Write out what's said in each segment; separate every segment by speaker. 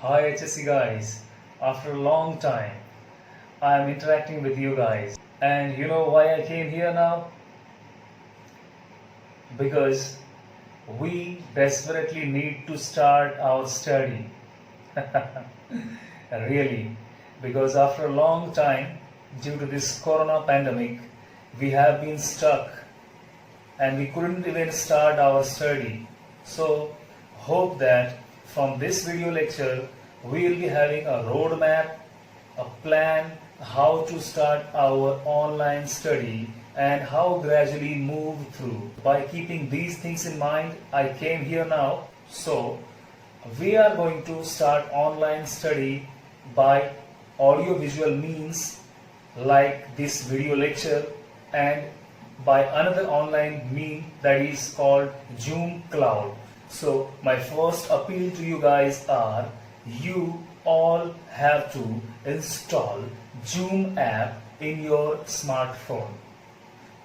Speaker 1: Hi HSC guys, after a long time I am interacting with you guys, and you know why I came here now? Because we desperately need to start our study. Really, because after a long time, due to this corona pandemic, we have been stuck and we couldn't even start our study. So, hope that from this video lecture, we will be having a roadmap, a plan how to start our online study and how gradually move through. By keeping these things in mind, I came here now. So, we are going to start online study by audio visual means like this video lecture and by another online mean that is called Zoom Cloud. So my first appeal to you guys are you all have to install Zoom app in your smartphone.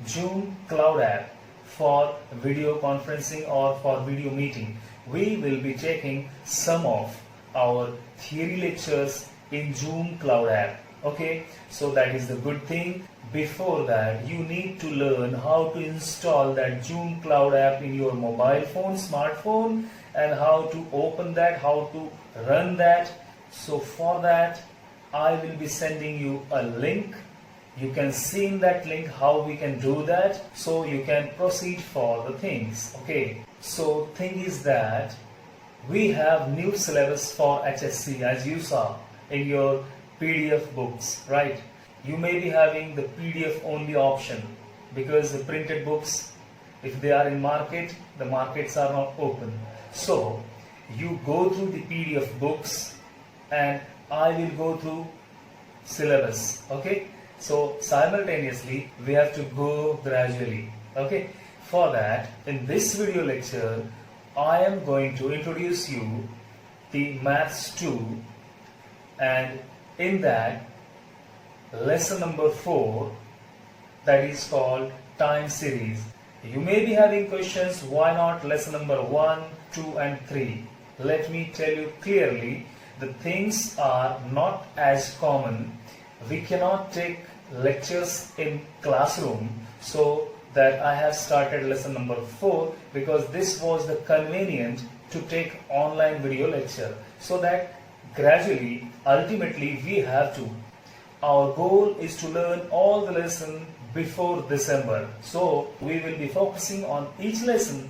Speaker 1: Zoom Cloud app for video conferencing or for video meeting. We will be taking some of our theory lectures in Zoom Cloud app. Okay, so that is the good thing. Before that, you need to learn how to install that Zoom Cloud app in your mobile phone, smartphone, and how to open that, how to run that. So for that, I will be sending you a link. You can see in that link how we can do that, so you can proceed for the things. Okay, so thing is that we have new syllabus for HSC as you saw in your PDF books, right? You may be having the PDF only option because the printed books, if they are in market, the markets are not open. So you go through the PDF books and I will go through syllabus. Okay, so simultaneously we have to go gradually. Okay, for that in this video lecture I am going to introduce you the Maths 2, and in that lesson number 4, that is called time series. You may be having questions, why not lesson number 1, 2 and 3? Let me tell you clearly, the things are not as common. We cannot take lectures in classroom, so that I have started lesson number 4 because this was the convenient to take online video lecture, so that gradually, ultimately we have to. Our goal is to learn all the lesson before December. So we will be focusing on each lesson,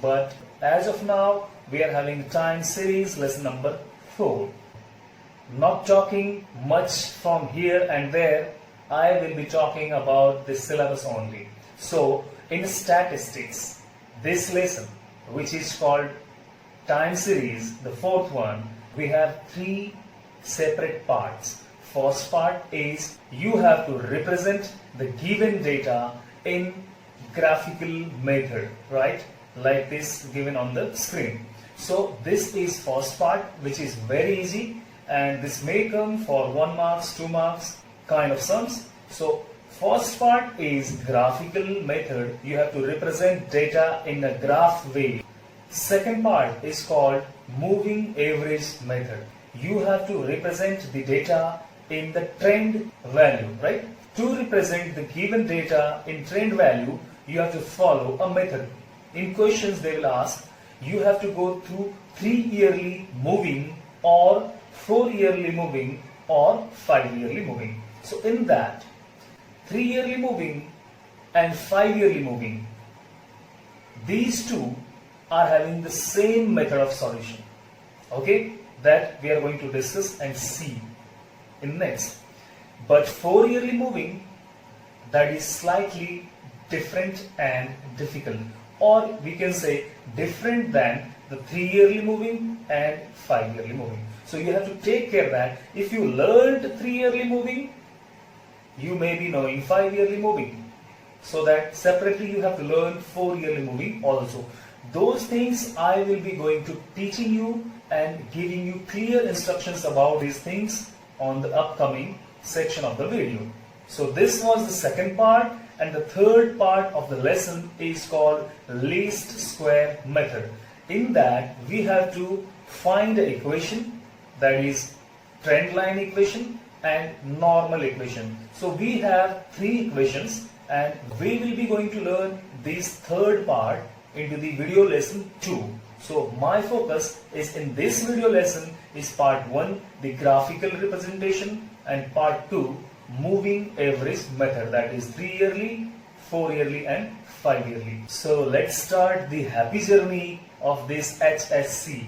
Speaker 1: but as of now we are having time series lesson number 4. Not talking much from here and there, I will be talking about the syllabus only. So in statistics, this lesson which is called time series, the 4th one, we have 3 separate parts. First part is you have to represent the given data in graphical method, right? Like this given on the screen. So this is first part, which is very easy, and this may come for 1 marks, 2 marks kind of sums. So first part is graphical method. You have to represent data in a graph way. Second part is called moving average method. You have to represent the data in the trend value, right? To represent the given data in trend value, you have to follow a method. In questions they will ask, you have to go through 3 yearly moving or 4 yearly moving or 5 yearly moving. So in that, 3 yearly moving and 5 yearly moving, these two are having the same method of solution. Okay, that we are going to discuss and see in next. But 4 yearly moving, that is slightly different and difficult, or we can say different than the 3 yearly moving and 5 yearly moving. So you have to take care that if you learned 3 yearly moving, you may be knowing 5 yearly moving, so that separately you have to learn 4 yearly moving also. Those things I will be going to teaching you and giving you clear instructions about these things on the upcoming section of the video. So this was the second part, and the third part of the lesson is called least square method. In that we have to find the equation that is trend line equation and normal equation. So we have three equations and we will be going to learn this third part into the video lesson 2. So my focus is in this video lesson is part 1, the graphical representation, and part 2, moving average method, that is 3 yearly, 4 yearly and 5 yearly. So let's start the happy journey of this HSC.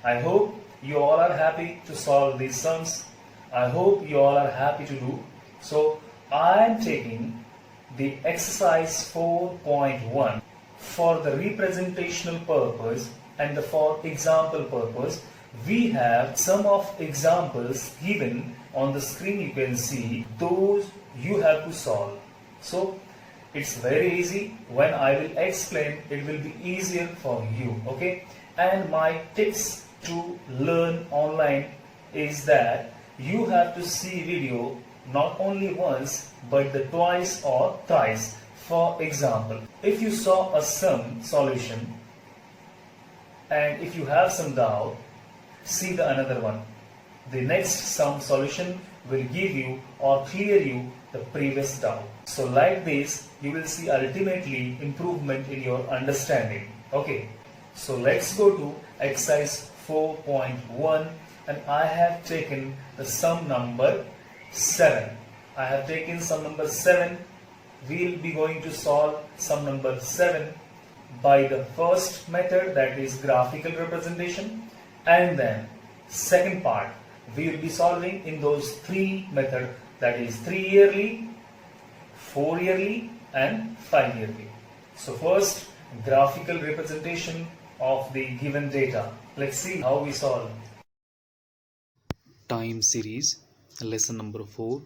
Speaker 1: I hope you all are happy to solve these sums. I hope you all are happy to do. So I am taking the exercise 4.1 for the representational purpose and for example purpose. We have some of examples given on the screen. You can see those you have to solve. So it's very easy. When I will explain, it will be easier for you. Okay. And my tips to learn online is that you have to see video not only once but the twice or thrice. For example, if you saw a sum solution and if you have some doubt, see the another one. The next sum solution will give you or clear you the previous doubt. So like this, you will see ultimately improvement in your understanding. Okay, so let's go to exercise 4.1 and I have taken the sum number 7. I have taken sum number 7. We will be going to solve sum number 7 by the first method, that is graphical representation, and then second part we will be solving in those three methods, that is 3 yearly, 4 yearly and 5 yearly. So first, graphical representation of the given data. Let's see how we solve.
Speaker 2: Time series, lesson number 4.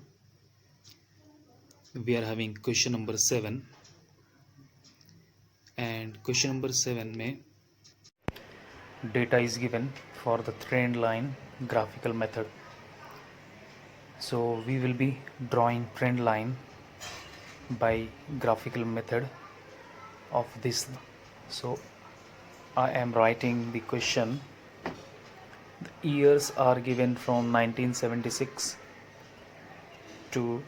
Speaker 2: We are having question number 7, and question number 7 में
Speaker 1: Data is given for the trend line graphical method. So we will be drawing trend line by graphical method of this. So I am writing the question. The years are given from 1976 to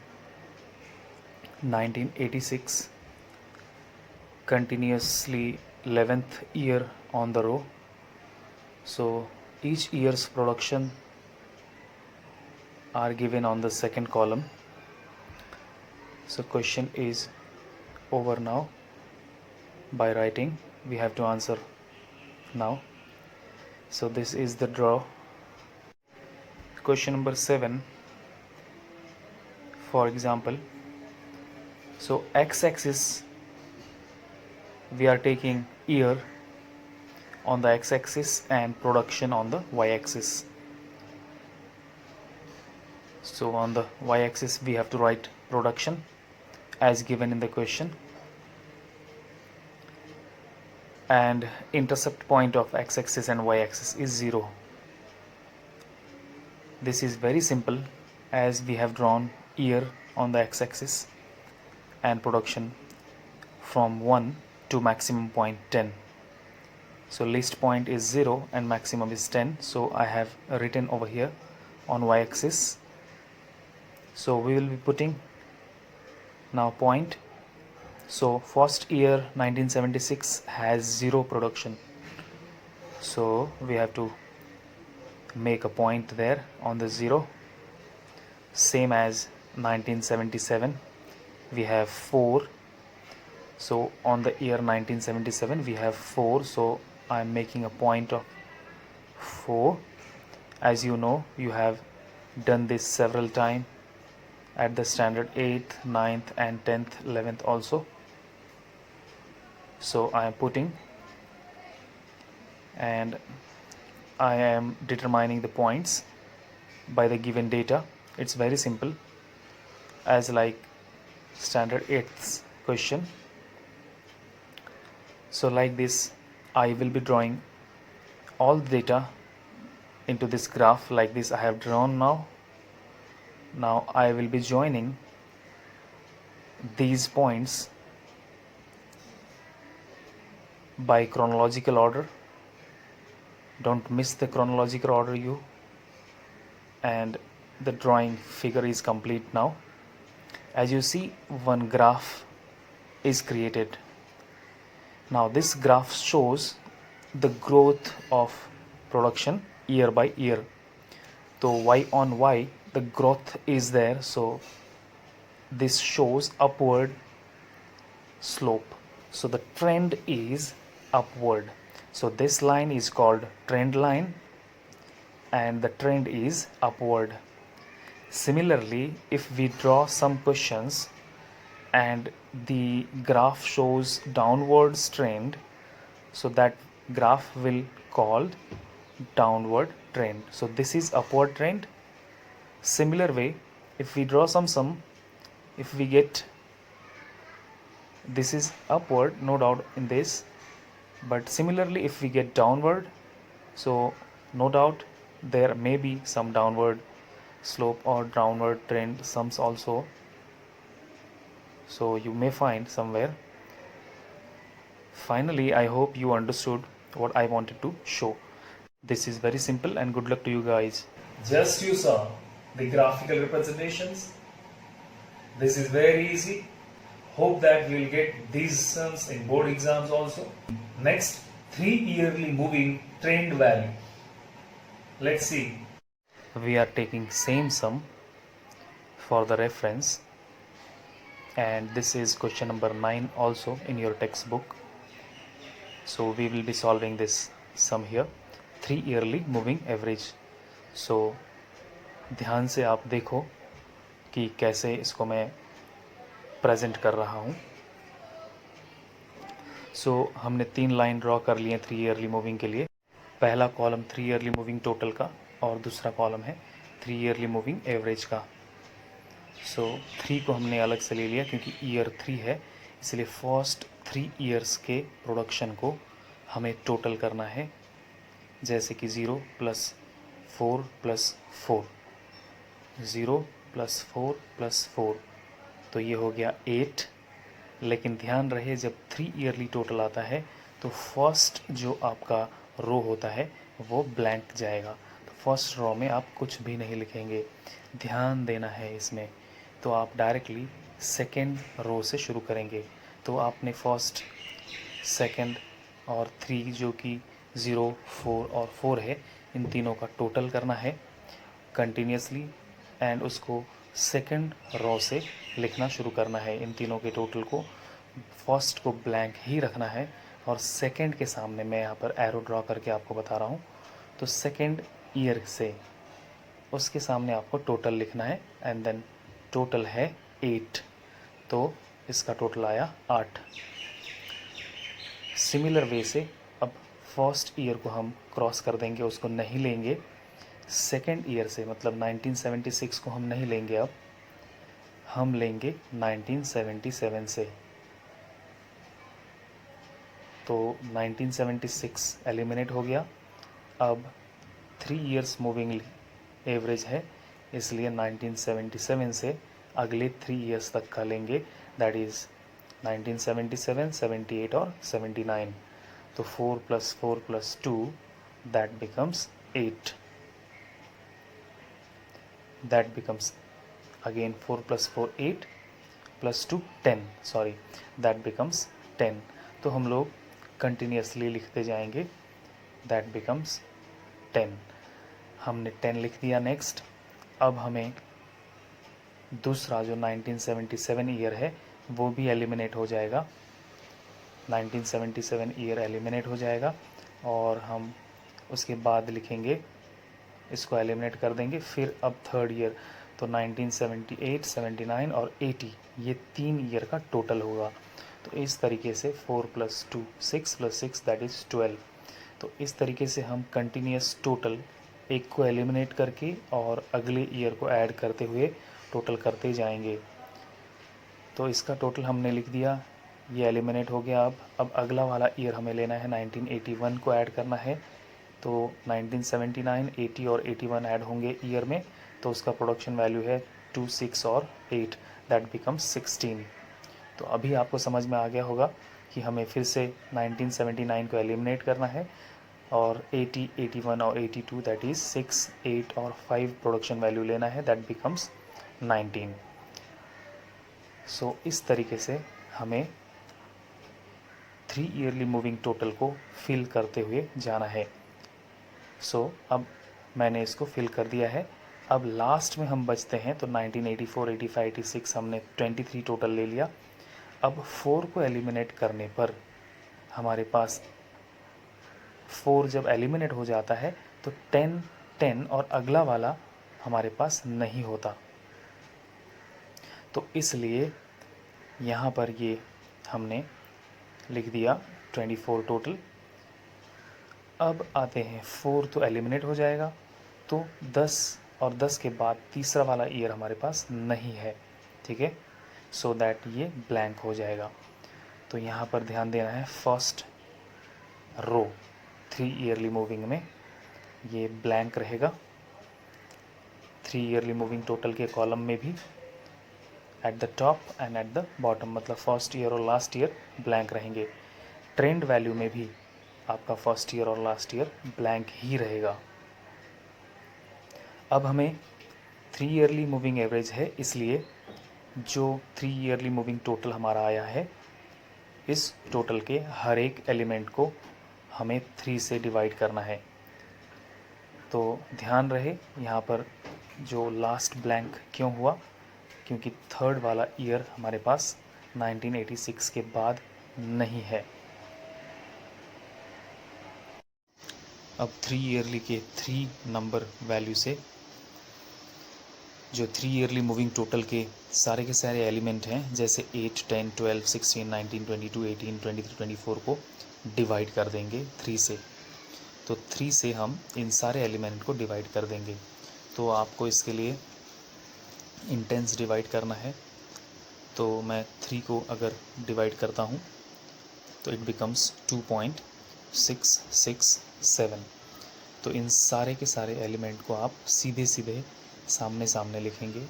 Speaker 1: 1986, continuously 11th year on the row. So each year's production are given on the second column. So question is over now. By writing, we have to answer now. So this is the draw. Question number 7, for example. So x-axis, we are taking year on the x-axis and production on the y-axis. So on the y-axis we have to write production as given in the question, and intercept point of x-axis and y-axis is 0. This is very simple as we have drawn year on the x-axis and production from 1 to maximum point 10. So least point is 0 and maximum is 10. So I have written over here on y-axis. So we will be putting now point. So first year 1976 has 0 production. So we have to make a point there on the 0. Same as 1977, we have 4. So on the year 1977 we have 4. So I am making a point of 4. As you know, you have done this several times at the standard 8th, 9th and 10th, 11th also. So I am putting, and I am determining the points by the given data. It's very simple, as like standard 8th question. So like this, I will be drawing all the data into this graph. Like this I have drawn now. Now I will be joining these points by chronological order. Don't miss the chronological order you and the drawing figure is complete now. As you see, one graph is created. Now this graph shows the growth of production year by year. So y on y the growth is there, so this shows upward slope. So the trend is upward. So this line is called trend line and the trend is upward. Similarly, if we draw some questions and the graph shows downward trend, so that graph will called downward trend. So this is upward trend. Similar way, if we draw some sum, if we get this is upward, no doubt in this, but similarly if we get downward, so no doubt there may be some downward slope or downward trend sums also, so you may find somewhere. Finally, I hope you understood what I wanted to show. This is very simple and good luck to you guys. Just you saw the graphical representations. This is very easy. Hope that you will get these sums in board exams also. Next, 3 yearly moving trend value. Let's see. We are taking same sum for the reference, and this is question number 9 also in your textbook. So we will be solving this sum here, 3 yearly moving average. So ध्यान से आप देखो कि कैसे इसको मैं present कर रहा हूँ. सो हमने 3 लाइन ड्रॉ कर लिए 3 ईयरली मूविंग के लिए. पहला कॉलम 3 ईयरली मूविंग टोटल का और दूसरा कॉलम है 3 ईयरली मूविंग एवरेज का. सो 3 को हमने अलग से ले लिया क्योंकि ईयर 3 है, इसलिए फर्स्ट 3 ईयर्स के प्रोडक्शन को हमें टोटल करना है. जैसे कि 0 + 4 + 4, 0 + 4 + 4, तो ये हो गया 8. लेकिन ध्यान रहे जब 3 ईयरली टोटल आता है तो फर्स्ट जो आपका रो होता है वो ब्लैंक जाएगा. तो फर्स्ट रो में आप कुछ भी नहीं लिखेंगे, ध्यान देना है इसमें. तो आप डायरेक्टली सेकेंड रो से शुरू करेंगे. तो आपने फर्स्ट, सेकेंड और 3 जो कि 0, 4 और 4 है, इन तीनों का टोटल करना है कंटिन्यूसली एंड उसको सेकंड रो से लिखना शुरू करना है. इन तीनों के टोटल को फर्स्ट को ब्लैंक ही रखना है और सेकंड के सामने मैं यहाँ पर एरो ड्रॉ करके आपको बता रहा हूँ. तो सेकंड ईयर से उसके सामने आपको टोटल लिखना है एंड देन टोटल है 8, तो इसका टोटल आया 8. सिमिलर वे से अब फर्स्ट ईयर को हम क्रॉस कर देंगे, उसको नहीं लेंगे. सेकेंड ईयर से मतलब 1976 को हम नहीं लेंगे, अब हम लेंगे 1977 से. तो 1976 एलिमिनेट हो गया. अब 3 ईयर्स मूविंग एवरेज है, इसलिए 1977 से अगले 3 ईयर्स तक का लेंगे, दैट इज़ 1977, 78 और 79. तो 4 + 4 + 2 that becomes 8. That becomes again 4 + 4 8 + 2 10, sorry, that becomes 10. तो हम लोग कंटिन्यूसली लिखते जाएंगे, that becomes 10. हमने 10 लिख दिया. नेक्स्ट अब हमें दूसरा जो 1977 ईयर है वो भी एलिमिनेट हो जाएगा. 1977 ईयर एलिमिनेट हो जाएगा और हम उसके बाद लिखेंगे, इसको एलिमिनेट कर देंगे. फिर अब थर्ड ईयर, तो 1978, 79 और 80, ये 3 ईयर का टोटल होगा. तो इस तरीके से 4 + 2 6 + 6 दैट इज़ 12. तो इस तरीके से हम कंटिन्यूस टोटल एक को एलिमिनेट करके और अगले ईयर को ऐड करते हुए टोटल करते जाएंगे. तो इसका टोटल हमने लिख दिया, ये एलिमिनेट हो गया. अब अगला वाला ईयर हमें लेना है, 1981 को ऐड करना है. तो 1979, 80 और 81 ऐड होंगे ईयर में, तो उसका प्रोडक्शन वैल्यू है 2, 6 और 8, दैट बिकम्स 16. तो अभी आपको समझ में आ गया होगा कि हमें फिर से 1979 को एलिमिनेट करना है और 80, 81 और 82, दैट इज़ 6, 8 और 5 प्रोडक्शन वैल्यू लेना है, दैट बिकम्स 19। सो इस तरीके से हमें 3 ईयरली मूविंग टोटल को फिल करते हुए जाना है। सो अब मैंने इसको फिल कर दिया है। अब लास्ट में हम बचते हैं तो 1984, 85, 86 हमने 23 टोटल ले लिया। अब 4 को एलिमिनेट करने पर हमारे पास 4 जब एलिमिनेट हो जाता है तो 10, 10 और अगला वाला हमारे पास नहीं होता। तो इसलिए यहाँ पर ये हमने लिख दिया 24 टोटल। अब आते हैं 4 तो एलिमिनेट हो जाएगा, तो 10 और 10 के बाद तीसरा वाला ईयर हमारे पास नहीं है, ठीक है। सो दैट ये ब्लैंक हो जाएगा। तो यहाँ पर ध्यान देना है, फर्स्ट रो 3 ईयरली मूविंग में ये ब्लैंक रहेगा। 3 ईयरली मूविंग टोटल के कॉलम में भी at the top and at the bottom, मतलब फर्स्ट ईयर और लास्ट ईयर ब्लैंक रहेंगे। ट्रेंड वैल्यू में भी आपका फर्स्ट ईयर और लास्ट ईयर ब्लैंक ही रहेगा। अब हमें 3 ईयरली मूविंग एवरेज है, इसलिए जो 3 ईयरली मूविंग टोटल हमारा आया है, इस टोटल के हर एक एलिमेंट को हमें 3 से डिवाइड करना है। तो ध्यान रहे यहाँ पर जो लास्ट ब्लैंक क्यों हुआ, क्योंकि थर्ड वाला ईयर हमारे पास 1986 के बाद नहीं है। अब 3 ईयरली के 3 नंबर वैल्यू से जो 3 ईयरली मूविंग टोटल के सारे एलिमेंट हैं, जैसे 8, 10, 12, 16, 19, 22, 18, 23, 24 को डिवाइड कर देंगे 3 से। तो 3 से हम इन सारे एलिमेंट को डिवाइड कर देंगे। तो आपको इसके लिए इंटेंस डिवाइड करना है। तो मैं 3 को अगर डिवाइड करता हूँ तो इट बिकम्स 2.667। तो इन सारे के सारे एलिमेंट को आप सीधे सीधे सामने सामने लिखेंगे।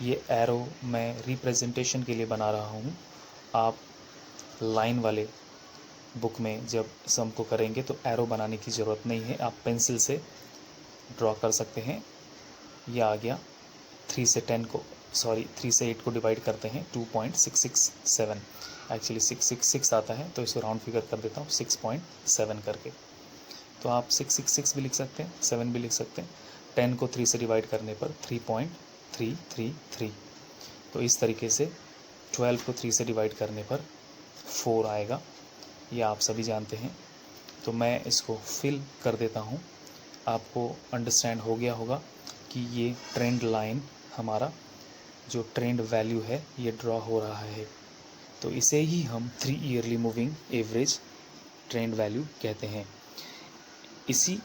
Speaker 1: ये एरो मैं रिप्रेजेंटेशन के लिए बना रहा हूँ। आप लाइन वाले बुक में जब सम को करेंगे तो एरो बनाने की ज़रूरत नहीं है, आप पेंसिल से ड्रॉ कर सकते हैं। यह आ गया 3 से 8 को डिवाइड करते हैं 2.667। एक्चुअली 666 आता है, तो इसको राउंड फिगर कर देता हूँ 6.7 करके। तो आप 666 भी लिख सकते हैं, 7 भी लिख सकते हैं। 10 को 3 से डिवाइड करने पर 3.333। तो इस तरीके से 12 को 3 से डिवाइड करने पर 4 आएगा, ये आप सभी जानते हैं। तो मैं इसको फिल कर देता हूँ। आपको अंडरस्टैंड हो गया होगा कि ये ट्रेंड लाइन हमारा जो ट्रेंड वैल्यू है ये ड्रॉ हो रहा है। तो इसे ही हम 3 yearly moving average trend value कहते हैं। इसी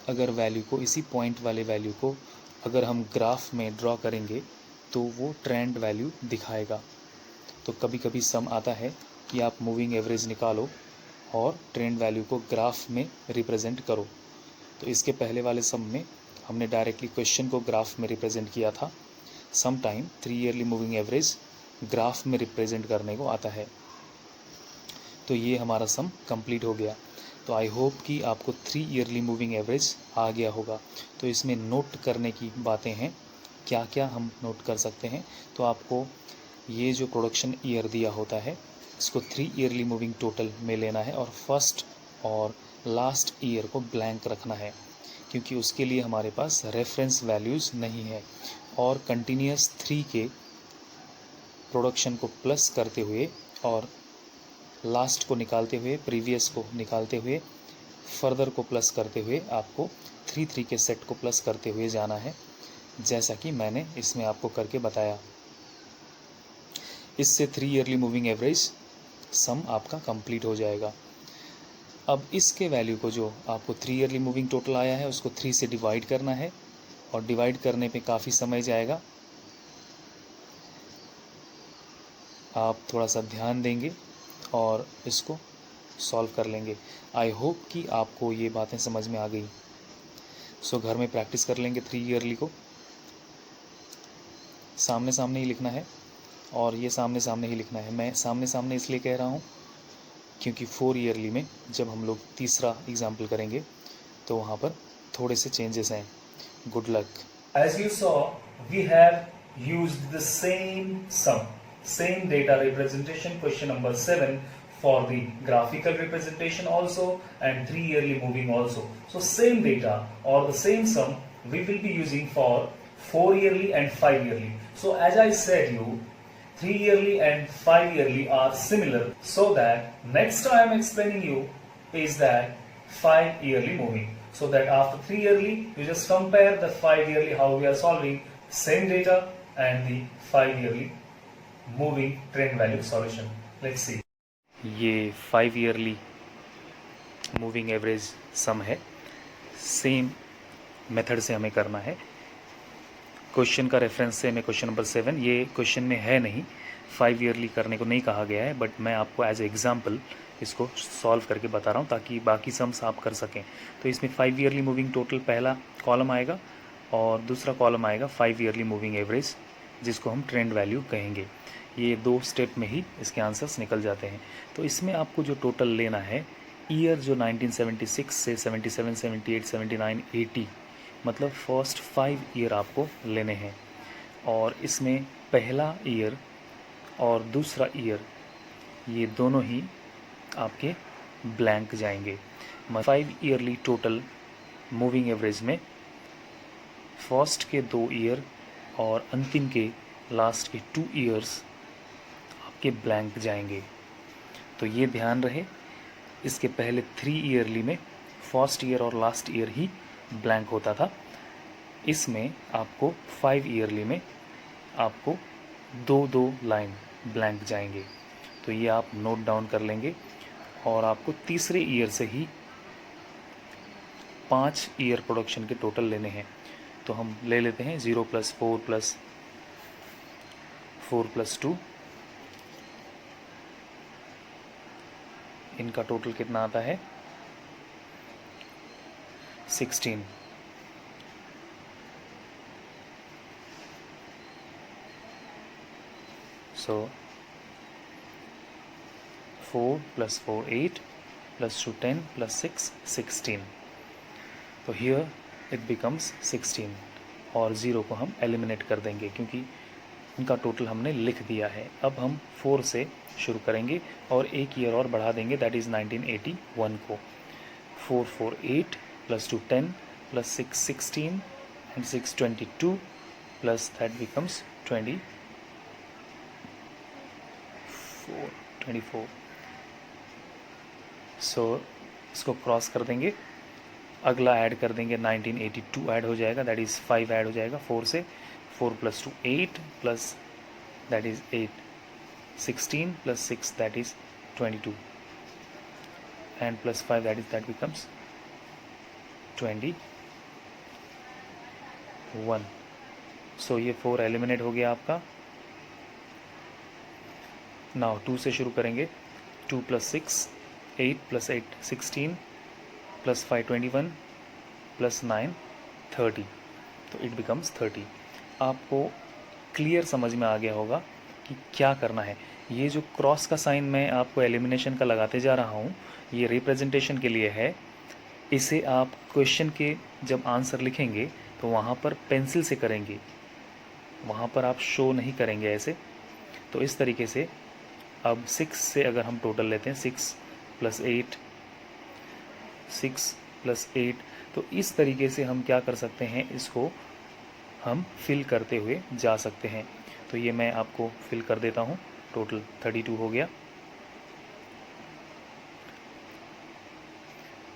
Speaker 1: पॉइंट वाले वैल्यू को अगर हम ग्राफ में ड्रॉ करेंगे तो वो ट्रेंड वैल्यू दिखाएगा। तो कभी कभी सम आता है कि आप मूविंग एवरेज निकालो और ट्रेंड वैल्यू को ग्राफ में रिप्रेजेंट करो। तो इसके पहले वाले सम में हमने डायरेक्टली क्वेश्चन को ग्राफ में रिप्रेजेंट किया था। Some time 3 yearly moving average graph में रिप्रेजेंट करने को आता है। तो ये हमारा सम कंप्लीट हो गया। तो आई होप कि आपको 3 ईयरली मूविंग एवरेज आ गया होगा। तो इसमें नोट करने की बातें हैं, क्या क्या हम नोट कर सकते हैं। तो आपको ये जो प्रोडक्शन ईयर दिया होता है इसको 3 ईयरली मूविंग टोटल में लेना है और फर्स्ट और लास्ट ईयर को ब्लैंक रखना है, क्योंकि उसके लिए हमारे पास रेफरेंस वैल्यूज़ नहीं है। और कंटिन्यूस 3 के प्रोडक्शन को प्लस करते हुए और लास्ट को निकालते हुए, प्रीवियस को निकालते हुए, फर्दर को प्लस करते हुए आपको 3 के सेट को प्लस करते हुए जाना है, जैसा कि मैंने इसमें आपको करके बताया। इससे 3 ईयरली मूविंग एवरेज सम आपका कंप्लीट हो जाएगा। अब इसके वैल्यू को जो आपको 3 ईयरली मूविंग टोटल आया है उसको 3 से डिवाइड करना है, और डिवाइड करने पे काफ़ी समय जाएगा। आप थोड़ा सा ध्यान देंगे और इसको सॉल्व कर लेंगे। आई होप कि आपको ये बातें समझ में आ गई। सो घर में प्रैक्टिस कर लेंगे 3 ईयरली को। सामने सामने ही लिखना है और ये सामने सामने ही लिखना है। मैं सामने सामने इसलिए कह रहा हूँ क्योंकि 4 ईयरली में जब हम लोग तीसरा एग्जाम्पल करेंगे
Speaker 2: तो वहाँ पर थोड़े से चेंजेस हैं. Good luck.
Speaker 1: As you saw, we have used the same sum, same data representation, question number 7, for the graphical representation also and 3 yearly moving also. So same data or the same sum we will be using for 4 yearly and 5 yearly. So as I said you, 3 yearly and 5 yearly are similar, so that next time I am explaining you is that 5 yearly moving. So that after 3 yearly, you just compare the 5 yearly how we are solving same data and the 5 yearly moving trend value solution. Let's see.
Speaker 2: ये 5 yearly moving average सम है. Same method से हमें करना है. Question का reference से मैं question number 7, ये क्वेश्चन में है नहीं, 5 ईयरली करने को नहीं कहा गया है, बट मैं आपको एज एग्जांपल इसको सॉल्व करके बता रहा हूँ ताकि बाकी सम्स आप कर सकें. तो इसमें 5 ईयरली मूविंग टोटल पहला कॉलम आएगा और दूसरा कॉलम आएगा 5 ईयरली मूविंग एवरेज, जिसको हम ट्रेंड वैल्यू कहेंगे. ये 2 स्टेप में ही इसके आंसर्स निकल जाते हैं. तो इसमें आपको जो टोटल लेना है, ईयर जो 1976 से 77, 78, 79, 80, मतलब फर्स्ट 5 ईयर आपको लेने हैं. और इसमें पहला ईयर और दूसरा ईयर ये दोनों ही आपके ब्लैंक जाएंगे. 5 ईयरली टोटल मूविंग एवरेज में फर्स्ट के 2 ईयर और अंतिम के लास्ट के 2 ईयर्स आपके ब्लैंक जाएंगे. तो ये ध्यान रहे, इसके पहले 3 ईयरली में फर्स्ट ईयर और लास्ट ईयर ही ब्लैंक होता था. इसमें आपको 5 ईयरली में आपको 2-2 लाइन ब्लैंक जाएंगे. तो ये आप नोट डाउन कर लेंगे. और आपको तीसरे ईयर से ही 5 ईयर प्रोडक्शन के टोटल लेने हैं. तो हम ले लेते हैं 0 + 4 + 4 + 2. इनका टोटल कितना आता है? 16. So 4 + 4 8 + 2 10 + 6 16. तो here it becomes 16 और 0 को हम एलिमिनेट कर देंगे क्योंकि इनका टोटल हमने लिख दिया है. अब हम 4 से शुरू करेंगे और एक ईयर और बढ़ा देंगे, दैट इज़ 1981 को. 4 4 8 + 2 10 + 6 16 and 6 22 plus that becomes 24. सो इसको क्रॉस कर देंगे. अगला ऐड कर देंगे 1982 ऐड हो जाएगा, दैट इज़ 5 ऐड हो जाएगा 4 से. 4 + 2 8 plus that is 8 16 + 6 that is 22 and plus 5 that becomes 21. सो ये 4 एलिमिनेट हो गया आपका. नाउ 2 से शुरू करेंगे. 2 + 6 8 + 8 16 + 5 21 + 9 30. तो इट बिकम्स 30. आपको क्लियर समझ में आ गया होगा कि क्या करना है. ये जो क्रॉस का साइन मैं आपको एलिमिनेशन का लगाते जा रहा हूँ, ये रिप्रेजेंटेशन के लिए है. इसे आप क्वेश्चन के जब आंसर लिखेंगे तो वहाँ पर पेंसिल से करेंगे, वहाँ पर आप शो नहीं करेंगे ऐसे. तो इस तरीके से अब 6 से अगर हम टोटल लेते हैं 6 + 8 6 + 8, तो इस तरीके से हम क्या कर सकते हैं, इसको हम फिल करते हुए जा सकते हैं. तो ये मैं आपको फिल कर देता हूँ. टोटल 32 हो गया.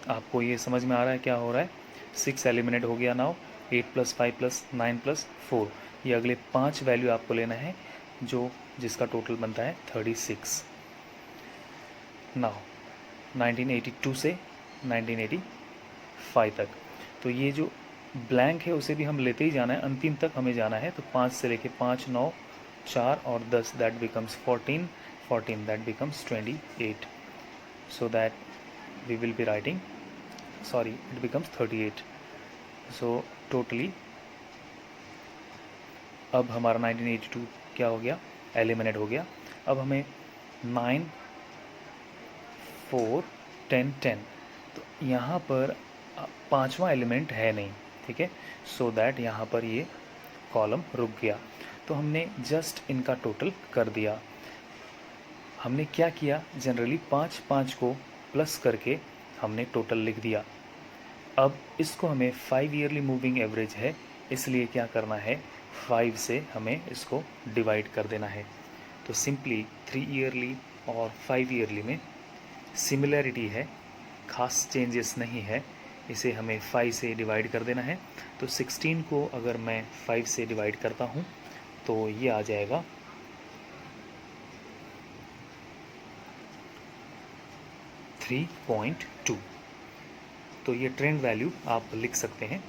Speaker 2: आपको ये समझ में आ रहा है क्या हो रहा है. 6 एलिमिनेट हो गया. नाउ 8 + 5 + 9 + 4, ये अगले 5 वैल्यू आपको लेना है जिसका टोटल बनता है 36. नाउ 1982 से 1985 तक, तो ये जो ब्लैंक है उसे भी हम लेते ही जाना है, अंतिम तक हमें जाना है. तो 5 से लेके 5 9 4 और 10 that becomes 14 14 that becomes 28. So that we will be writing, sorry it becomes 38. So totally अब हमारा 1982 क्या हो गया, एलिमिनेट हो गया. अब हमें 9 4 10 10, तो यहाँ पर पांचवा एलिमेंट है नहीं, ठीक है, सो दैट यहाँ पर ये कॉलम रुक गया। तो हमने जस्ट इनका टोटल कर दिया। हमने क्या किया, जनरली 5 को प्लस करके हमने टोटल लिख दिया। अब इसको हमें 5 ईयरली मूविंग एवरेज है, इसलिए क्या करना है, 5 से हमें इसको डिवाइड कर देना है। तो सिंपली 3 ईयरली और 5 ईयरली में सिमिलैरिटी है, खास चेंजेस नहीं है, इसे हमें 5 से डिवाइड कर देना है। तो 16 को अगर मैं 5 से डिवाइड करता हूँ तो ये आ जाएगा 3.2। तो ये ट्रेंड वैल्यू आप लिख सकते हैं।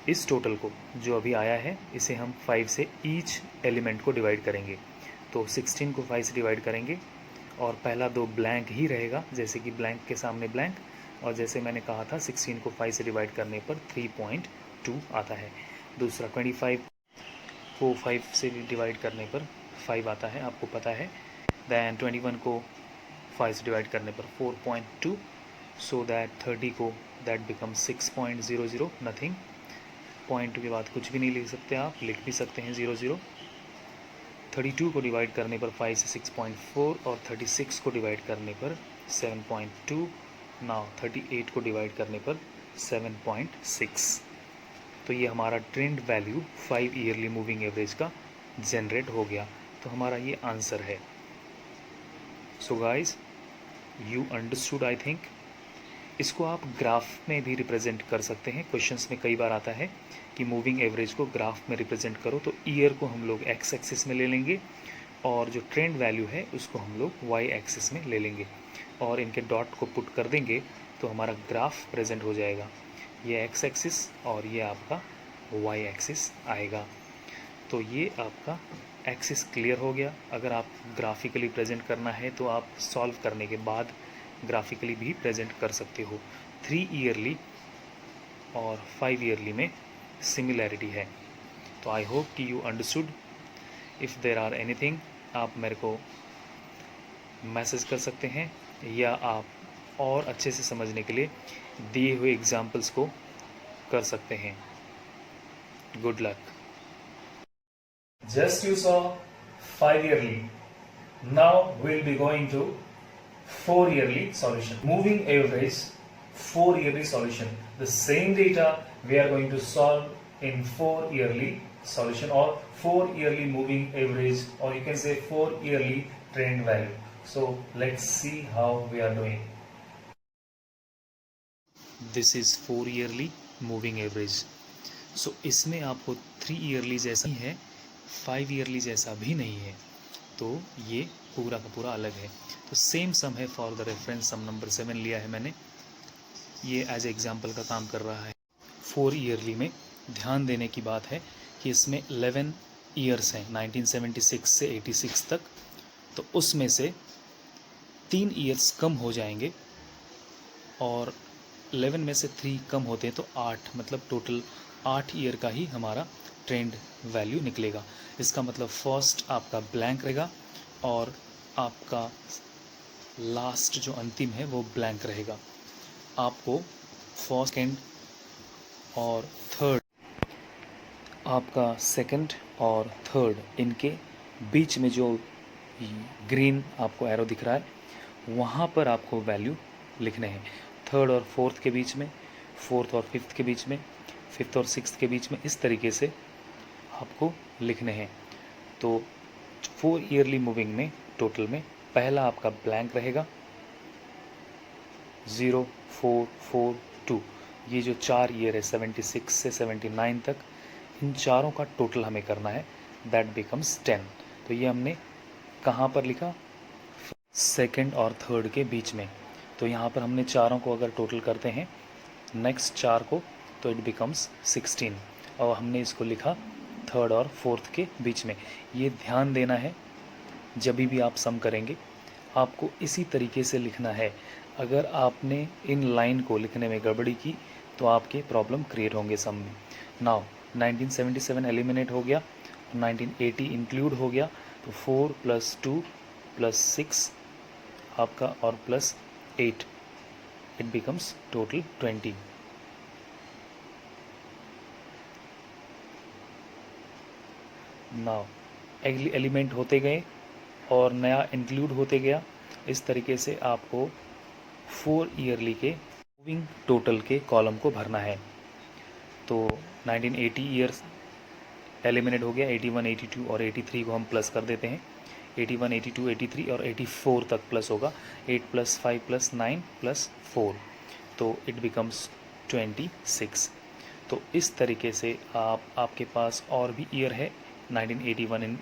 Speaker 2: इस टोटल को जो अभी आया है इसे हम 5 से ईच एलिमेंट को डिवाइड करेंगे। तो 16 को 5 से डिवाइड करेंगे और पहला 2 ब्लैंक ही रहेगा, जैसे कि ब्लैंक के सामने ब्लैंक, और जैसे मैंने कहा था 16 को 5 से डिवाइड करने पर 3.2 आता है। दूसरा 25 को 5 से डिवाइड करने पर 5 आता है, आपको पता है। दैन 21 को 5 से डिवाइड करने पर 4.2, सो दैट 30 को दैट बिकम्स 6.00, नथिंग। पॉइंट के बाद कुछ भी नहीं लिख सकते, आप लिख भी सकते हैं 00। 32 को डिवाइड करने पर 5 से 6.4 और 36 को डिवाइड करने पर 7.2। नाउ 38 को डिवाइड करने पर 7.6। तो ये हमारा trend value 5 yearly moving average का जनरेट हो गया। तो हमारा ये आंसर है। So guys, you understood I think. इसको आप ग्राफ में भी रिप्रेजेंट कर सकते हैं। क्वेश्चंस में कई बार आता है कि मूविंग एवरेज को ग्राफ में रिप्रेजेंट करो, तो ईयर को हम लोग एक्स एक्सिस में ले लेंगे और जो ट्रेंड वैल्यू है उसको हम लोग वाई एक्सिस में ले लेंगे और इनके डॉट को पुट कर देंगे तो हमारा ग्राफ प्रेजेंट हो जाएगा। ये एक्स एक्सिस और ये आपका वाई एक्सिस आएगा। तो ये आपका एक्सिस क्लियर हो गया। अगर आप ग्राफिकली प्रेजेंट करना है तो आप सॉल्व करने के बाद ग्राफिकली भी प्रेजेंट कर सकते हो। 3 ईयरली और 5 ईयरली में सिमिलैरिटी है। तो आई होप कि you understood. If there are anything आप मेरे को मैसेज कर सकते हैं या आप और अच्छे से समझने के लिए दिए हुए एग्जाम्पल्स को कर सकते हैं। Good luck.
Speaker 1: Just you saw 5 yearly. Now we'll be going to 4 yearly solution. Moving average 4 yearly solution. The same data we are going to solve in 4 yearly solution or 4 yearly moving average, or you can say 4 yearly trend value. So let's see how we are doing.
Speaker 2: This is 4 yearly moving average. So इसमें आपको 3 yearly जैसा ही है, 5 yearly जैसा भी नहीं है, तो ये पूरा का पूरा अलग है। तो सेम सम है। For the reference sum number 7 लिया है मैंने, ये एज एग्जाम्पल का काम कर रहा है। 4 ईयरली में ध्यान देने की बात है कि इसमें 11 ईयर्स हैं, 1976 से 86 तक। तो उसमें से 3 ईयर्स कम हो जाएंगे और 11 में से 3 कम होते हैं तो 8, मतलब टोटल 8 ईयर का ही हमारा ट्रेंड वैल्यू निकलेगा। इसका मतलब फर्स्ट आपका ब्लैंक रहेगा और आपका लास्ट जो अंतिम है वो ब्लैंक रहेगा। आपको फर्स्ट, सेकेंड और थर्ड, आपका सेकंड और थर्ड, इनके बीच में जो ग्रीन आपको एरो दिख रहा है वहाँ पर आपको वैल्यू लिखने हैं। थर्ड और फोर्थ के बीच में, फोर्थ और फिफ्थ के बीच में, फिफ्थ और सिक्स्थ के बीच में, इस तरीके से आपको लिखने हैं। तो 4 ईयरली मूविंग में टोटल में पहला आपका ब्लैंक रहेगा 0, 4, 4, 2। ये जो 4 ईयर है 76 से 79 तक, इन चारों का टोटल हमें करना है, दैट बिकम्स 10। तो ये हमने कहाँ पर लिखा, सेकंड और थर्ड के बीच में। तो यहाँ पर हमने चारों को अगर टोटल करते हैं नेक्स्ट 4 को तो इट बिकम्स 16, और हमने इसको लिखा थर्ड और फोर्थ के बीच में। ये ध्यान देना है जब भी आप सम करेंगे आपको इसी तरीके से लिखना है। अगर आपने इन लाइन को लिखने में गड़बड़ी की तो आपके प्रॉब्लम क्रिएट होंगे सम में। नाउ 1977 एलिमिनेट हो गया, 1980 इंक्लूड हो गया, तो 4 + 2 + 6 आपका और +8, it becomes total 20. Now element होते गए और नया इंक्लूड होते गया। इस तरीके से आपको 4 ईयरली के मूविंग टोटल के कॉलम को भरना है। तो 1980 ईयर्स एलिमिनेट हो गया, 81, 82 और 83 को हम प्लस कर देते हैं। 81, 82, 83 और 84 तक प्लस होगा। 8 + 5 + 9 + 4, तो इट बिकम्स 26। तो इस तरीके से आपके पास और भी ईयर है। 1981 इन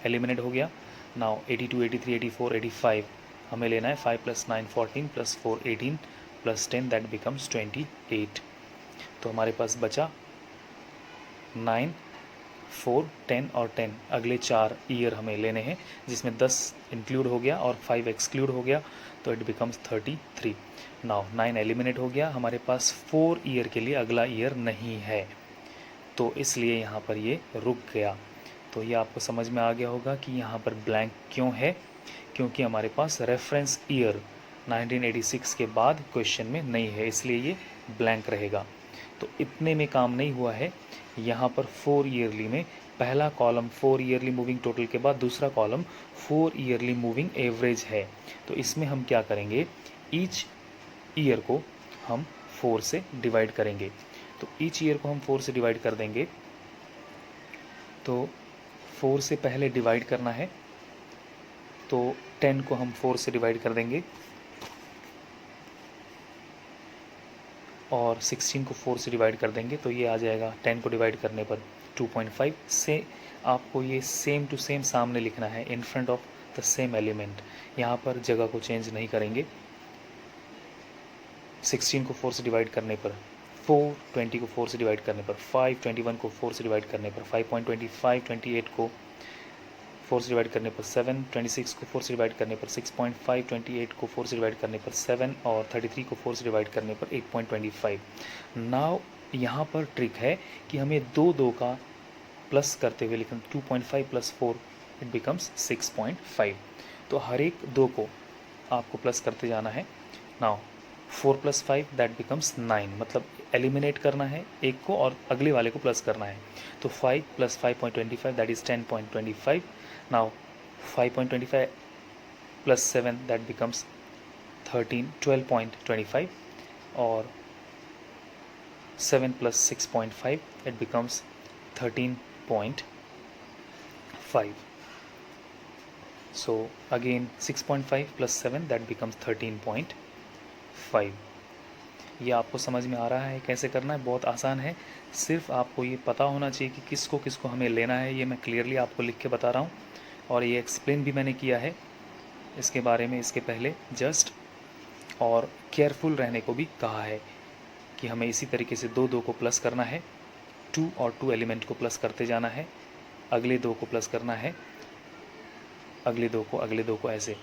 Speaker 2: एलिमिनेट हो गया। नाउ 82, 83, 84, 85 हमें लेना है। 5 + 9 14 + 4 18 + 10 दैट बिकम्स 28। तो हमारे पास बचा 9, 4, 10 और 10। अगले 4 ईयर हमें लेने हैं, जिसमें 10 इंक्लूड हो गया और 5 एक्सक्लूड हो गया, तो इट बिकम्स 33। नाउ 9 एलिमिनेट हो गया, हमारे पास 4 ईयर के लिए अगला ईयर नहीं है, तो इसलिए यहाँ पर ये रुक गया। तो ये आपको समझ में आ गया होगा कि यहाँ पर ब्लैंक क्यों है, क्योंकि हमारे पास रेफरेंस ईयर 1986 के बाद क्वेश्चन में नहीं है, इसलिए ये ब्लैंक रहेगा। तो इतने में काम नहीं हुआ है। यहाँ पर 4 ईयरली में पहला कॉलम 4 ईयरली मूविंग टोटल के बाद दूसरा कॉलम 4 ईयरली मूविंग एवरेज है। तो इसमें हम क्या करेंगे, ईच ईयर को हम 4 से डिवाइड करेंगे। तो ईच ईयर को हम 4 से डिवाइड कर देंगे। तो 4 से पहले डिवाइड करना है, तो 10 को हम 4 से डिवाइड कर देंगे और 16 को 4 से डिवाइड कर देंगे, तो ये आ जाएगा 10 को डिवाइड करने पर 2.5 से। आपको ये सेम टू सेम सामने लिखना है, in front of the same element. यहाँ पर जगह को चेंज नहीं करेंगे। 16 को 4 से डिवाइड करने पर 4, 20 को 4 से डिवाइड करने पर 5, 21 को 4 से डिवाइड करने पर 5.25, 28 को 4 से डिवाइड करने पर 7, 26 को 4 से डिवाइड करने पर 6.5, 28 को 4 से डिवाइड करने पर 7 और 33 को 4 से डिवाइड करने पर 8.25। नाउ यहाँ पर ट्रिक है कि हमें दो का प्लस करते हुए लिखना, 2.5 + 4 इट बिकम्स 6.5। तो हर एक 2 को आपको प्लस करते जाना है। नाउ 4 + 5 दैट बिकम्स 9, मतलब एलिमिनेट करना है एक को और अगले वाले को प्लस करना है। तो 5 + 5.25 that is 10.25। Now 5.25 + 7 that becomes 12.25 और 7 + 6.5 it becomes 13.5। So again 6.5 + 7 that becomes 13.5। ये आपको समझ में आ रहा है कैसे करना है? बहुत आसान है, सिर्फ आपको ये पता होना चाहिए कि किसको किसको हमें लेना है। ये मैं क्लियरली आपको लिख के बता रहा हूँ और ये एक्सप्लेन भी मैंने किया है इसके बारे में इसके पहले जस्ट, और केयरफुल रहने को भी कहा है कि हमें इसी तरीके से 2 को प्लस करना है, 2 और 2 एलिमेंट को प्लस करते जाना है, अगले 2 को प्लस करना है, अगले 2 को ऐसे,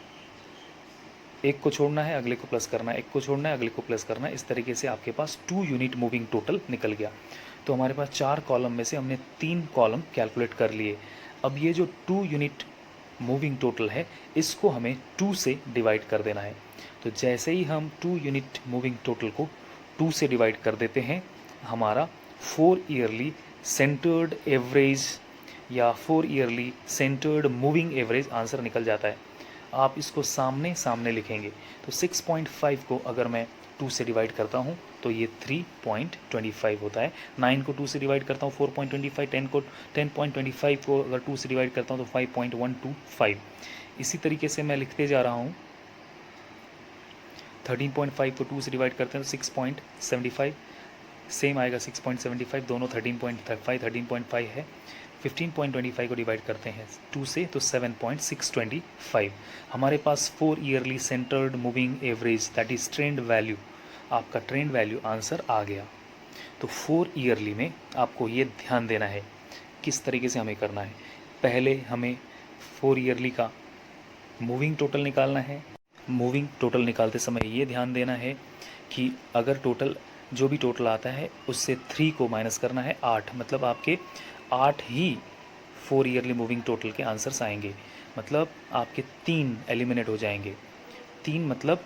Speaker 2: एक को छोड़ना है अगले को प्लस करना है, एक को छोड़ना है अगले को प्लस करना है। इस तरीके से आपके पास 2 यूनिट मूविंग टोटल निकल गया। तो हमारे पास 4 कॉलम में से हमने 3 कॉलम कैलकुलेट कर लिए। अब ये जो 2 यूनिट मूविंग टोटल है इसको हमें 2 से डिवाइड कर देना है। तो जैसे ही हम 2 यूनिट मूविंग टोटल को 2 से डिवाइड कर देते हैं, हमारा 4 ईयरली सेंटर्ड एवरेज या 4 yearly centred moving average answer निकल जाता है। आप इसको सामने सामने लिखेंगे तो 6.5 को अगर मैं 2 से डिवाइड करता हूँ तो ये 3.25 होता है। 9 को 2 से डिवाइड करता हूँ 4.25, 10 को 10.25 को अगर 2 से डिवाइड करता हूँ तो 5.125। इसी तरीके से मैं लिखते जा रहा हूँ। 13.5 को 2 से डिवाइड करते हैं तो 6.75 सेम आएगा, 6.75 दोनों 13.5 है। 15.25 को डिवाइड करते हैं 2 से तो 7.625। हमारे पास 4 yearly centred moving average that is trend value, आपका ट्रेंड वैल्यू आंसर आ गया। तो 4 ईयरली में आपको ये ध्यान देना है किस तरीके से हमें करना है। पहले हमें 4 ईयरली का मूविंग टोटल निकालना है। मूविंग टोटल निकालते समय ये ध्यान देना है कि अगर टोटल जो भी टोटल आता है उससे 3 को माइनस करना है 8, मतलब आपके 8 ही 4 ईयरली मूविंग टोटल के आंसर्स आएंगे। मतलब आपके 3 एलिमिनेट हो जाएंगे। 3 मतलब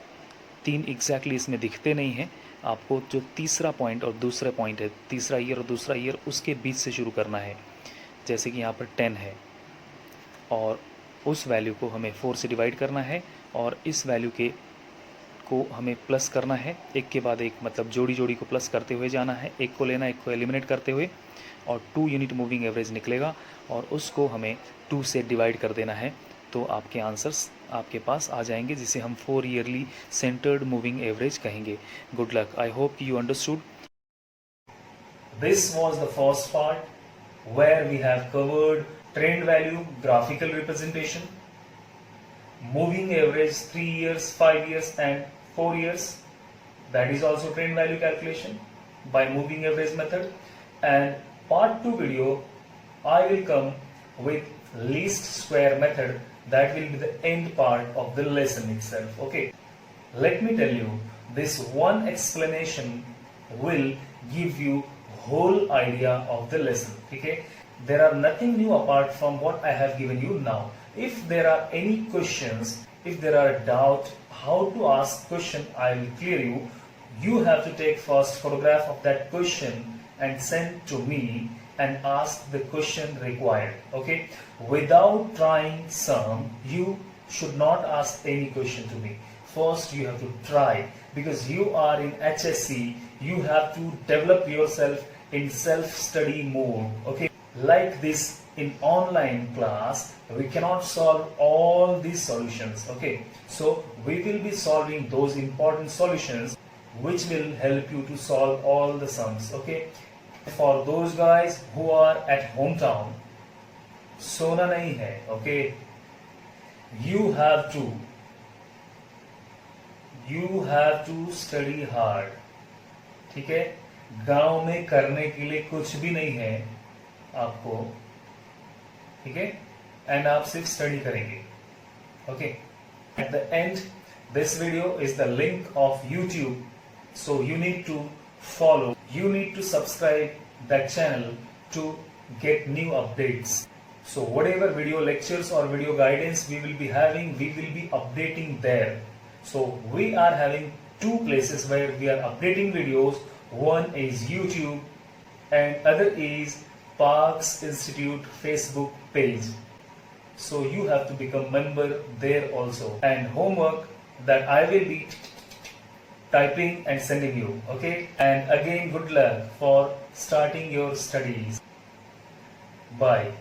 Speaker 2: 3 एग्जैक्टली इसमें दिखते नहीं हैं। आपको जो तीसरा पॉइंट और दूसरा पॉइंट है, तीसरा ईयर और दूसरा ईयर, उसके बीच से शुरू करना है। जैसे कि यहाँ पर 10 है और उस वैल्यू को हमें 4 से डिवाइड करना है और इस वैल्यू को हमें प्लस करना है, एक के बाद एक, मतलब जोड़ी जोड़ी को प्लस करते हुए जाना है, एक को लेना, एक को एलिमिनेट करते हुए, और 2 यूनिट मूविंग एवरेज निकलेगा और उसको हमें 2 से डिवाइड कर देना है। तो आपके आंसर्स आपके पास आ जाएंगे, जिसे हम 4 ईयरली सेंटर्ड मूविंग एवरेज कहेंगे। Good luck, I hope you understood.
Speaker 1: This was the first part where we have covered trend value graphical representation, moving average 3 years, 5 years and 4 years. That is also trend value calculation by moving average method. And part 2 video I will come with least square method. That will be the end part of the lesson itself. Okay, let me tell you, this one explanation will give you whole idea of the lesson. Okay, there are nothing new apart from what I have given you now. If there are any questions, if there are doubt how to ask question, I will clear you. You have to take first photograph of that question and send to me and ask the question required. Okay, without trying some, you should not ask any question to me. First you have to try, because you are in HSC, you have to develop yourself in self-study mode. Okay, like this in online class we cannot solve all these solutions. Okay, so we will be solving those important solutions which will help you to solve all the sums. Okay, for those guys who are at hometown, सोना नहीं है. Okay, you have to study hard. ठीक है, गांव में करने के लिए कुछ भी नहीं है आपको, ठीक है, एंड आप सिर्फ स्टडी करेंगे. Okay, at the end this video is the link of YouTube, so you need to follow, you need to subscribe that channel to get new updates. So whatever video lectures or video guidance we will be having, we will be updating there. So we are having 2 places where we are updating videos. One is YouTube and other is Parks Institute Facebook page. So you have to become member there also. And homework that I will be typing and sending you. Okay, and again good luck for starting your studies. Bye.